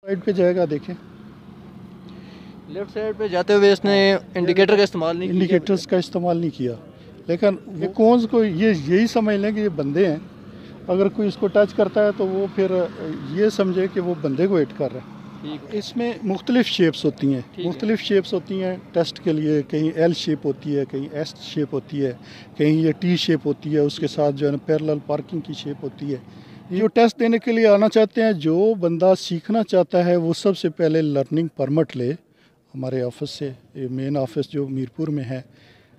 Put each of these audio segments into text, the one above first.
Side पे जाएगा, देखें लेफ्ट साइड पे जाते हुए इसने इंडिकेटर का इस्तेमाल नहीं इंडिकेटर्स का इस्तेमाल नहीं किया, लेकिन ये कौन को यही समझ लें कि ये बंदे हैं। अगर कोई इसको टच करता है तो वो फिर ये समझे कि वो बंदे को हिट कर रहा है। इसमें मुख्तलिफ शेप्स होती हैं, मुख्तलिफ शेप्स होती हैं टेस्ट के लिए। कहीं एल शेप होती है, कहीं एस शेप होती है, कहीं ये टी शेप होती है, उसके साथ जो है ना पैरेलल पार्किंग की शेप होती है। जो टेस्ट देने के लिए आना चाहते हैं, जो बंदा सीखना चाहता है, वो सबसे पहले लर्निंग परमिट ले हमारे ऑफिस से। ये मेन ऑफिस जो मीरपुर में है,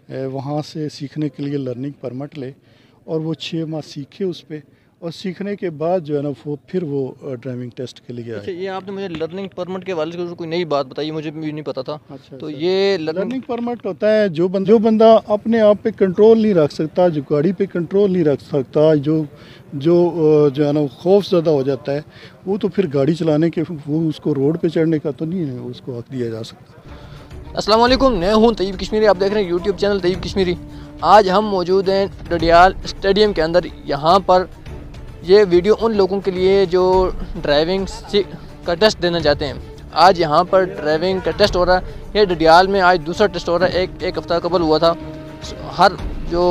वहाँ से सीखने के लिए लर्निंग परमिट ले और वो 6 माह सीखे उस पर, और सीखने के बाद जो है ना वो फिर वो ड्राइविंग टेस्ट के लिए आए। अच्छा, ये आपने मुझे लर्निंग परमिट के हवाले से कोई नई बात बताई, मुझे भी नहीं पता था। अच्छा, तो ये लर्निंग परमिट होता है जो बंदा अपने आप पे कंट्रोल नहीं रख सकता, जो गाड़ी पे कंट्रोल नहीं रख सकता, जो है ना खौफ ज़्यादा हो जाता है, वो तो फिर गाड़ी चलाने के वो उसको रोड पे चढ़ने का तो नहीं है, उसको हक दिया जा सकता। अस्सलाम वालेकुम, मैं हूँ तैयब कश्मीरी, आप देख रहे हैं यूट्यूब चैनल तैयब कश्मीरी। आज हम मौजूद हैं डडियाल स्टेडियम के अंदर। यहाँ पर ये वीडियो उन लोगों के लिए जो ड्राइविंग का टेस्ट देना चाहते हैं। आज यहाँ पर ड्राइविंग का टेस्ट हो रहा है। ये डडियाल में आज दूसरा टेस्ट हो रहा है। एक हफ्ता कबल हुआ था। हर जो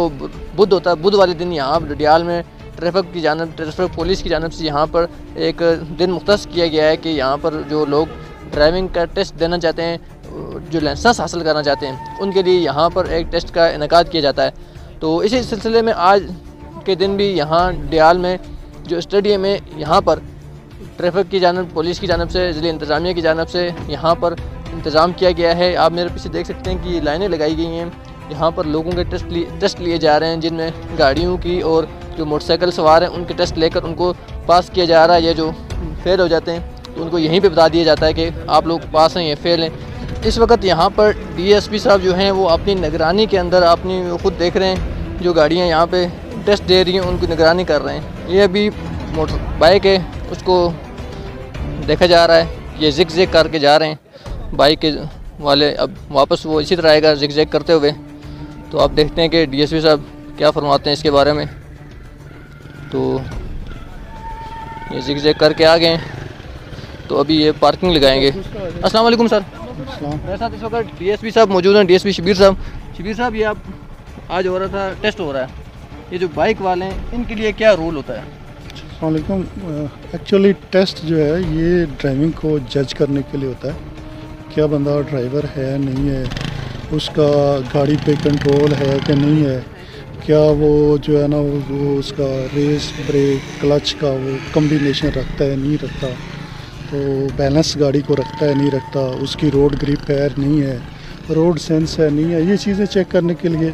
बुध होता है, बुध वाले दिन यहाँ डडियाल में ट्रैफिक पुलिस की जानिब से यहाँ पर एक दिन मुख्तस किया गया है कि यहाँ पर जो लोग ड्राइविंग का टेस्ट देना चाहते हैं, जो लाइसेंस हासिल करना चाहते हैं, उनके लिए यहाँ पर एक टेस्ट का इनेकाद किया जाता है। तो इसी सिलसिले में आज के दिन भी यहाँ डडियाल में जो स्टेडियम है, यहाँ पर ट्रैफिक की जानिब, पुलिस की जानिब से, ज़िले इंतज़ामिया की जानिब से यहाँ पर इंतज़ाम किया गया है। आप मेरे पीछे देख सकते हैं कि लाइनें लगाई गई हैं। यहाँ पर लोगों के टेस्ट लिए जा रहे हैं, जिनमें गाड़ियों की और जो मोटरसाइकिल सवार हैं उनके टेस्ट लेकर उनको पास किया जा रहा है। ये जो फेल हो जाते हैं तो उनको यहीं पे बता दिया जाता है कि आप लोग पास हैं या फेल हैं। इस वक्त यहाँ पर DSP साहब जो हैं वो अपनी निगरानी के अंदर अपनी खुद देख रहे हैं, जो गाड़ियाँ यहाँ पे टेस्ट दे रही हैं उनकी निगरानी कर रहे हैं। ये अभी मोटर बाइक है, उसको देखा जा रहा है, ये जिग जैग करके जा रहे हैं बाइक के वाले। अब वापस वो इसी तरह आएगा जिग जैग करते हुए। तो आप देखते हैं कि DSP साहब क्या फरमाते हैं इसके बारे में। तो ये जिग जैग करके आ गए, तो अभी ये पार्किंग लगाएंगे। अस्सलाम वालेकुम सर, मेरे साथ इस वक्त DSP साहब मौजूद हैं, DSP शबीर साहब। शबीर साहब, ये आप आज हो रहा था, टेस्ट हो रहा है, ये जो बाइक वाले हैं इनके लिए क्या रूल होता है? अस्सलाम वालेकुम। एक्चुअली टेस्ट जो है ये ड्राइविंग को जज करने के लिए होता है, क्या बंदा ड्राइवर है नहीं है, उसका गाड़ी पे कंट्रोल है कि नहीं है, क्या वो जो है ना वो उसका रेस ब्रेक क्लच का वो कम्बिनेशन रखता है नहीं रखता, तो बैलेंस गाड़ी को रखता है नहीं रखता, उसकी रोड ग्रिप है नहीं है, रोड सेंस है नहीं है, ये चीज़ें चेक करने के लिए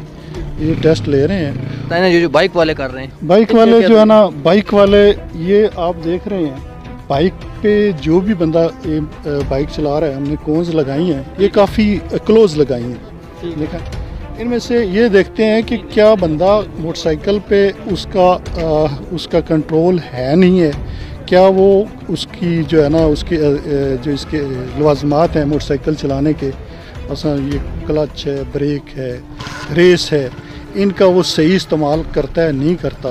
ये टेस्ट ले रहे हैं। जो बाइक वाले कर रहे हैं, बाइक वाले जो है ना, बाइक वाले ये आप देख रहे हैं, बाइक पे जो भी बंदा बाइक चला रहा है, हमने कोन्स लगाई हैं, ये काफ़ी क्लोज लगाई हैं। देखा, इनमें से ये देखते हैं कि क्या बंदा मोटरसाइकिल पे उसका कंट्रोल है नहीं है, क्या वो उसकी जो है ना उसके जो इसके लवाजमात हैं मोटरसाइकिल चलाने के, मसलन ये क्लच है, ब्रेक है, रेस है, इनका वो सही इस्तेमाल करता है नहीं करता,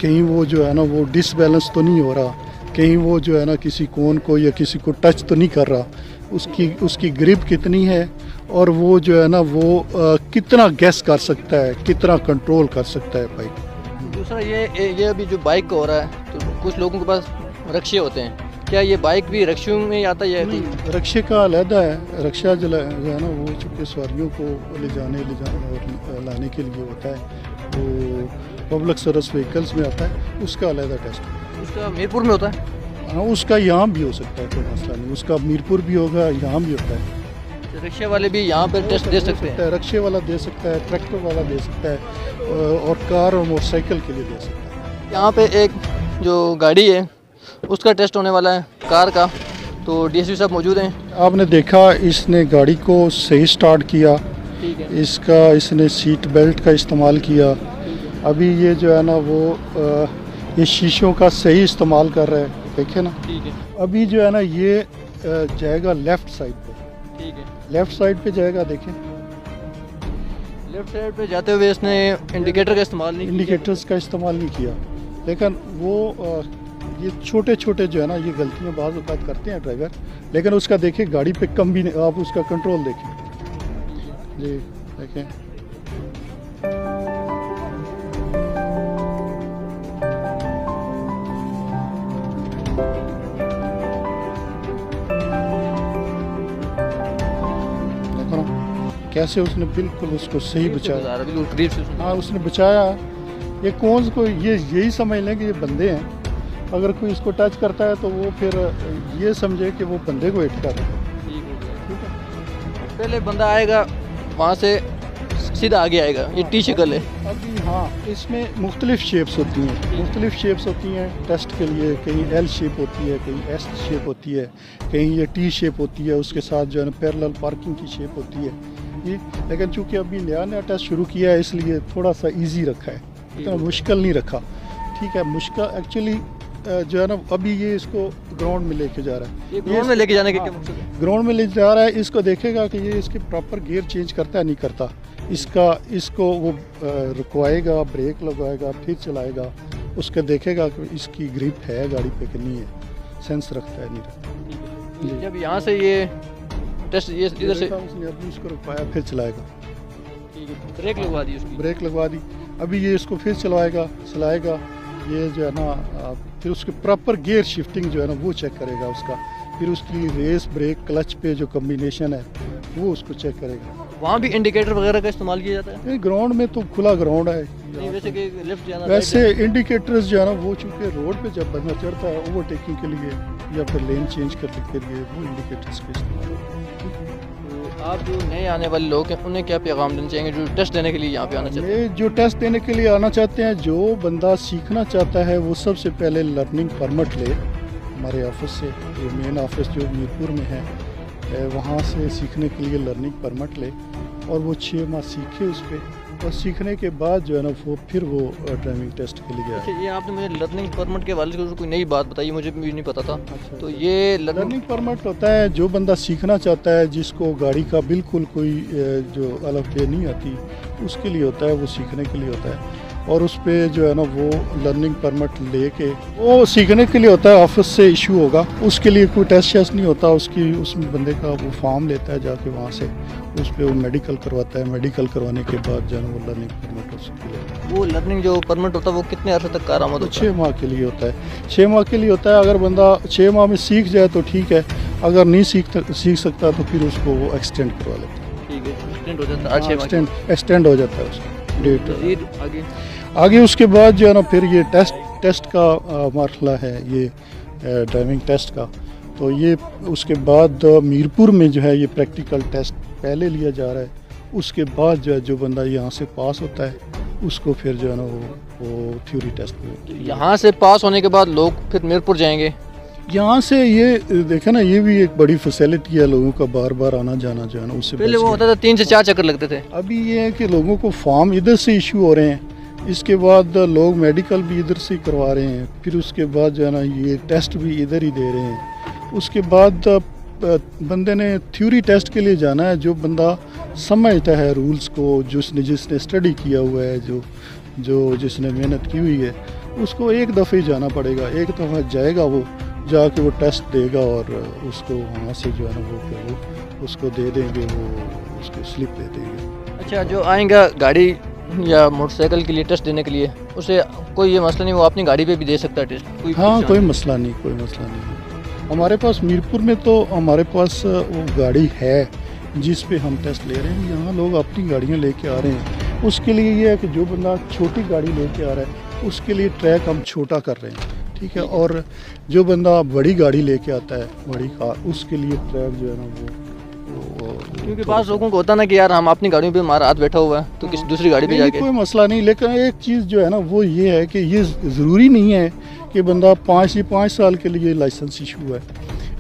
कहीं वो जो है ना वो डिसबैलेंस तो नहीं हो रहा, कहीं वो जो है ना किसी कोन को या किसी को टच तो नहीं कर रहा, उसकी ग्रिप कितनी है, और वो जो है ना वो कितना गैस कर सकता है, कितना कंट्रोल कर सकता है बाइक। दूसरा ये अभी जो बाइक का हो रहा है, तो कुछ लोगों के पास रक्शे होते हैं, क्या ये बाइक भी रक्शों में आता है? नहीं, रक्शे का अलहदा है। रक्शा जो है ना वो चूँकि सवारियों को ले जाने और लाने के लिए होता है, वो पब्लिक सर्विस व्हीकल्स में आता है, उसका अलहदा टेस्ट है। उसका मीरपुर में होता है? हाँ, उसका यहाँ भी हो सकता है, कोई मसला नहीं, उसका मीरपुर भी होगा, यहाँ भी होता है। रिक्शे वाले भी यहाँ पर टेस्ट दे सकते हैं? रिक्शे वाला दे सकता है, ट्रैक्टर वाला दे सकता है, और कार और मोटरसाइकिल के लिए दे सकता है। यहाँ पे एक जो गाड़ी है उसका टेस्ट होने वाला है, कार का, तो DSP साहब मौजूद हैं। आपने देखा इसने गाड़ी को सही स्टार्ट किया, इसने सीट बेल्ट का इस्तेमाल किया। अभी ये जो है ना वो ये शीशों का सही इस्तेमाल कर रहा है, देखे ना। ठीक है। अभी जो है ना ये जाएगा लेफ़्ट साइड पे। ठीक है, लेफ़्ट साइड पे जाएगा, देखें। लेफ़्ट साइड पे जाते हुए इसने इंडिकेटर का इस्तेमाल नहीं इंडिकेटर्स का इस्तेमाल नहीं किया, लेकिन वो ये छोटे छोटे जो है ना, ये गलतियाँ बाज़ औक़ात करते हैं ड्राइवर, लेकिन उसका देखिए गाड़ी पे कम भी नहीं, आप उसका कंट्रोल देखें जी, देखें देखो ना कैसे उसने बिल्कुल उसको सही बचाया। बिल्कुल करीब से। हाँ उसने बचाया। ये कौन को ये यही समझ लें कि ये बंदे हैं, अगर कोई इसको टच करता है तो वो फिर ये समझे कि वो बंदे को हिट कर रहा है। ठीक है, पहले बंदा आएगा वहाँ से सीधा आगे आएगा, ये टी शक्ल है अभी। हाँ इसमें मुख्तलिफ शेप्स होती हैं, मुख्तलिफ शेप्स होती हैं टेस्ट के लिए। कहीं एल शेप होती है, कहीं एस शेप होती है, कहीं ये टी शेप होती है, उसके साथ जो है ना पैरेलल पार्किंग की शेप होती है ये। लेकिन चूँकि अभी नया टेस्ट शुरू किया है इसलिए थोड़ा सा ईजी रखा है, इतना मुश्किल नहीं रखा। ठीक है, मुश्किल एक्चुअली जो है ना अभी ये इसको ग्राउंड में लेके जा रहा है। ये ग्राउंड में लेके जाने के क्या मकसद है? ग्राउंड में ले जा रहा है, इसको देखेगा कि ये इसके प्रॉपर गियर चेंज करता है नहीं करता, इसको वो रुकवाएगा, ब्रेक लगाएगा, फिर चलाएगा, उसके देखेगा कि इसकी ग्रिप है गाड़ी पे कि नहीं है, सेंस रखता है नहीं रखता। जब यहाँ से ये टेस्ट ये इधर से उसने अभी उसको रुकवाया फिर चलाएगा, ब्रेक लगवा दी उसकी, ब्रेक लगवा दी, अभी ये इसको फिर चलाएगा ये जो है ना फिर उसके प्रॉपर गियर शिफ्टिंग जो है ना वो चेक करेगा उसका, फिर उसकी रेस ब्रेक क्लच पे जो कम्बिनेशन है वो उसको चेक करेगा। वहाँ भी इंडिकेटर वगैरह का इस्तेमाल किया जाता है? ग्राउंड में तो खुला ग्राउंड है नहीं, वैसे कि लेफ्ट जाना, वैसे इंडिकेटर्स जो है ना वो चूँकि रोड पे जब बंदा चढ़ता है ओवरटेकिंग के लिए या फिर लेन चेंज करने के लिए वो इंडिकेटर्स का इस्तेमाल होता है। तो आप जो नए आने वाले लोग हैं उन्हें क्या पैगाम देना चाहेंगे जो टेस्ट देने के लिए यहाँ पे आना चाहते हैं? जो टेस्ट देने के लिए आना चाहते हैं, जो बंदा सीखना चाहता है वो सबसे पहले लर्निंग परमिट ले हमारे ऑफिस से, ये मेन ऑफिस जो मीरपुर में है वहाँ से सीखने के लिए लर्निंग परमिट ले और वो 6 माह सीखे उस पर, और सीखने के बाद जो है ना वो फिर वो ड्राइविंग टेस्ट के लिए अच्छा, ये आपने मुझे लर्निंग परमिट के वाले से कोई नई बात बताई, मुझे भी नहीं पता था। अच्छा, तो ये लर्निंग परमिट होता है जो बंदा सीखना चाहता है, जिसको गाड़ी का बिल्कुल कोई जो अलग पे नहीं आती, उसके लिए होता है, वो सीखने के लिए होता है। और उस पर जो है ना वो लर्निंग परमिट लेके वो सीखने के लिए होता है, ऑफिस से इशू होगा, उसके लिए कोई टेस्ट नहीं होता, उसमें बंदे का वो फॉर्म लेता है जाके वहाँ से, उस पर वो मेडिकल करवाता है, मेडिकल करवाने के बाद जो है वो लर्निंग परमिट उसके लिए। वो लर्निंग जो परमिट होता है वो कितने अर्से तक कारामद होता है? 6 माह के लिए होता है, 6 माह के लिए होता है। अगर बंदा 6 माह में सीख जाए तो ठीक है, अगर नहीं सीख सकता तो फिर उसको वो एक्सटेंड करवा लेते हैं। ठीक है, एक्सटेंड हो जाता है, एक्सटेंड हो जाता है उसका डेट। आगे आगे उसके बाद जो है ना फिर ये टेस्ट का मरहला है, ये ड्राइविंग टेस्ट का। तो ये उसके बाद मीरपुर में जो है ये प्रैक्टिकल टेस्ट पहले लिया जा रहा है, उसके बाद जो है जो बंदा यहाँ से पास होता है उसको फिर जो है ना वो थ्योरी टेस्ट में। यहाँ से पास होने के बाद लोग फिर मीरपुर जाएंगे? यहाँ से ये देखे ना, ये भी एक बड़ी फैसिलिटी है लोगों का, बार बार आना जाना जो है ना उससे। पहले वो होता था 3 से 4 चक्कर लगते थे, अभी ये है कि लोगों को फॉर्म इधर से इशू हो रहे हैं, इसके बाद लोग मेडिकल भी इधर से करवा रहे हैं, फिर उसके बाद जो है ना ये टेस्ट भी इधर ही दे रहे हैं। उसके बाद बंदे ने थ्योरी टेस्ट के लिए जाना है, जो बंदा समझता है रूल्स को, जिसने स्टडी किया हुआ है, जो जिसने मेहनत की हुई है, उसको एक दफ़े जाना पड़ेगा, एक दफ़ा जाएगा वो, जाके वो टेस्ट देगा और उसको वहाँ से जो है ना वो उसको दे देंगे, वो उसको स्लिप दे देंगे। अच्छा, जो आएगा गाड़ी या मोटरसाइकिल के लिए टेस्ट देने के लिए, उसे कोई ये मसला नहीं, वो अपनी गाड़ी पे भी दे सकता है टेस्ट? हाँ, कोई मसला नहीं। हमारे पास मीरपुर में तो हमारे पास वो गाड़ी है जिस पे हम टेस्ट ले रहे हैं। यहाँ लोग अपनी गाड़ियाँ लेके आ रहे हैं, उसके लिए ये है कि जो बंदा छोटी गाड़ी लेके आ रहा है उसके लिए ट्रैक हम छोटा कर रहे हैं, ठीक है। और जो बंदा बड़ी गाड़ी लेके आता है, बड़ी कार, उसके लिए ट्रैक जो है ना वो क्योंकि पास लोगों को होता ना कि यार हम अपनी गाड़ियों पे हमारा हाथ बैठा हुआ है तो किसी दूसरी गाड़ी पे जाके कोई मसला नहीं। लेकिन एक चीज़ जो है ना वो ये है कि ये ज़रूरी नहीं है कि बंदा 5 साल के लिए लाइसेंस इशू है।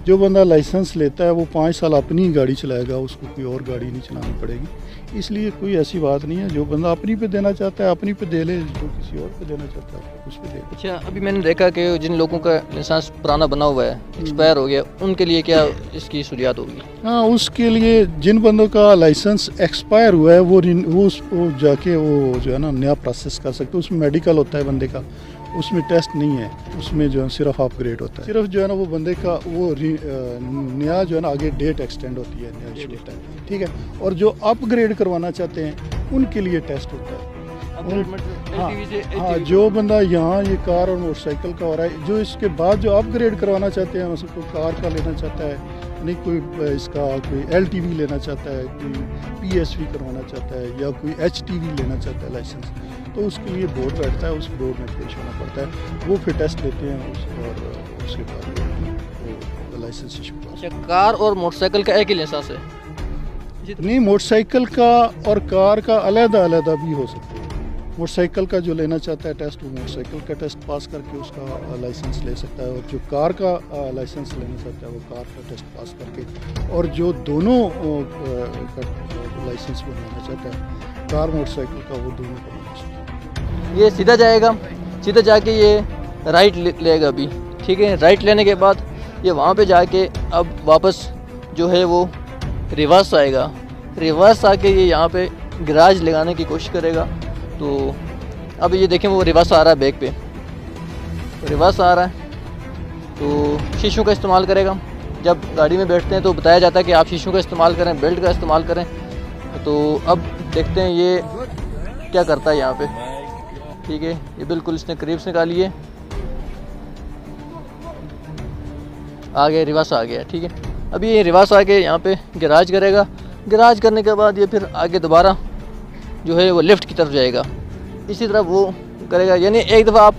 जो बंदा लाइसेंस लेता है वो 5 साल अपनी गाड़ी चलाएगा, उसको कोई और गाड़ी नहीं चलानी पड़ेगी। इसलिए कोई ऐसी बात नहीं है, जो बंदा अपनी पे देना चाहता है अपनी पे दे ले, जो किसी और पे देना चाहता है उस पे दे। अच्छा, अभी मैंने देखा कि जिन लोगों का लाइसेंस पुराना बना हुआ है, एक्सपायर हो गया, उनके लिए क्या इसकी सहूलियत होगी? हाँ, उसके लिए जिन बंदों का लाइसेंस एक्सपायर हुआ है वो जाके वो जो है ना नया प्रोसेस कर सकते हैं। उसमें मेडिकल होता है बंदे का, उसमें टेस्ट नहीं है, उसमें जो है सिर्फ अपग्रेड होता है। सिर्फ जो है ना वो बंदे का वो नया जो है ना आगे डेट एक्सटेंड होती है, नया इशू होता है, ठीक है। और जो अपग्रेड करवाना चाहते हैं उनके लिए टेस्ट होता है। हाँ, जो बंदा यहाँ ये कार और मोटरसाइकिल का हो रहा है, जो इसके बाद जो अपग्रेड करवाना चाहते हैं, मतलब कोई कार का लेना चाहता है, नहीं कोई इसका कोई LTV लेना चाहता है, कोई PSV करवाना चाहता है, या कोई HTV लेना चाहता है लाइसेंस, तो उसके लिए बोर्ड बैठता है, उस बोर्ड में पेश होना पड़ता है, वो फिर टेस्ट लेते हैं और उसके बाद वो लाइसेंस इशू। अच्छा, कार और मोटरसाइकिल का एक ही लाइसेंस है? नहीं, मोटरसाइकिल का और कार का अलग-अलग भी हो सकता है। मोटरसाइकिल का जो लेना चाहता है टेस्ट, वो मोटरसाइकिल का टेस्ट पास करके उसका लाइसेंस ले सकता है, और जो कार का लाइसेंस लेना चाहता है वो कार का टेस्ट पास करके, और जो दोनों का लाइसेंस बनवाना चाहता है कार मोटरसाइकिल का, वो दोनों का बनवा सकता है। ये सीधा जाएगा, सीधा जाके ये राइट लेगा अभी, ठीक है। राइट लेने के बाद ये वहाँ पे जाके अब वापस जो है वो रिवर्स आएगा। रिवर्स आके ये यहाँ पे गैराज लगाने की कोशिश करेगा। तो अब ये देखें वो रिवर्स आ रहा है, बैक पे रिवर्स आ रहा है, तो शीशों का इस्तेमाल करेगा। जब गाड़ी में बैठते हैं तो बताया जाता है कि आप शीशों का इस्तेमाल करें, बेल्ट का इस्तेमाल करें। तो अब देखते हैं ये क्या करता है यहाँ पे, ठीक है। ये बिल्कुल इसने करीब से निकाली है, आ गया, रिवर्स आ गया, ठीक है। अभी ये रिवर्स आके यहाँ पे गैराज करेगा। गैराज करने के बाद ये फिर आगे दोबारा जो है वो लेफ़्ट की तरफ जाएगा, इसी तरह वो करेगा। यानी एक दफ़ा आप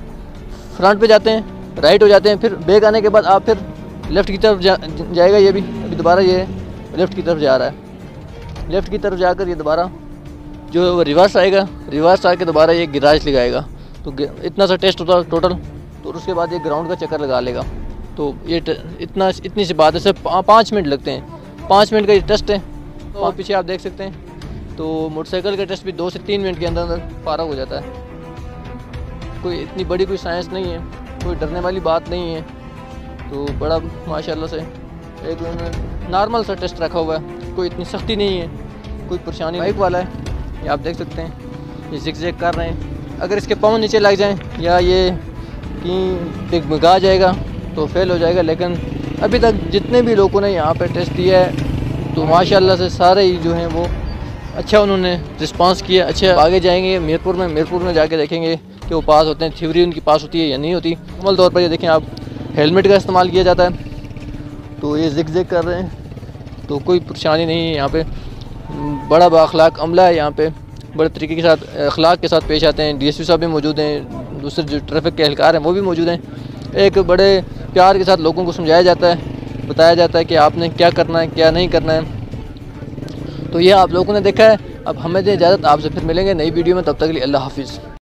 फ्रंट पे जाते हैं, राइट हो जाते हैं, फिर बैक आने के बाद आप फिर लेफ़्ट की तरफ जाएगा। ये भी अभी दोबारा ये लेफ़्ट की तरफ जा रहा है। लेफ़्ट की तरफ जाकर ये दोबारा जो है वो रिवर्स आएगा। रिवर्स आके दोबारा ये गैराज लगाएगा। तो इतना सा टेस्ट होता है टोटल। तो उसके बाद ये ग्राउंड का चक्कर लगा लेगा। तो ये इतनी सी बात है, सिर्फ 5 मिनट लगते हैं। 5 मिनट का ये टेस्ट है। तो पीछे आप देख सकते हैं। तो मोटरसाइकिल का टेस्ट भी 2 से 3 मिनट के अंदर फारग हो जाता है। कोई इतनी बड़ी कोई साइंस नहीं है, कोई डरने वाली बात नहीं है। तो बड़ा माशाल्लाह से एक नॉर्मल सा टेस्ट रखा हुआ है, कोई इतनी सख्ती नहीं है, कोई परेशानी। बाइक वाला है, ये आप देख सकते हैं, ये जिग-जैग कर रहे हैं। अगर इसके पाँव नीचे लग जाएं या ये कहीं डगमगा जाएगा तो फेल हो जाएगा। लेकिन अभी तक जितने भी लोगों ने यहाँ पे टेस्ट दिया है तो माशाल्लाह से सारे ही जो हैं वो अच्छा उन्होंने रिस्पांस किया। अच्छा, आगे जाएंगे मीरपुर में जाके देखेंगे कि वो पास होते हैं, थ्योरी उनकी पास होती है या नहीं होती। मुकम्मल तौर पर ये देखें आप, हेलमेट का इस्तेमाल किया जाता है। तो ये जिग-जैग कर रहे हैं, तो कोई परेशानी नहीं है। यहाँ पे बड़ा बाअखलाक अमला है, यहाँ पे बड़े तरीके के साथ अखलाक के साथ पेश आते हैं। DSP साहब भी मौजूद हैं, दूसरे जो ट्रैफिक के एहलकार हैं वो भी मौजूद हैं। एक बड़े प्यार के साथ लोगों को समझाया जाता है, बताया जाता है कि आपने क्या करना है, क्या नहीं करना है। तो ये आप लोगों ने देखा है। अब हमें दे इजाज़त, आपसे फिर मिलेंगे नई वीडियो में। तब तक के लिए अल्लाह हाफिज़।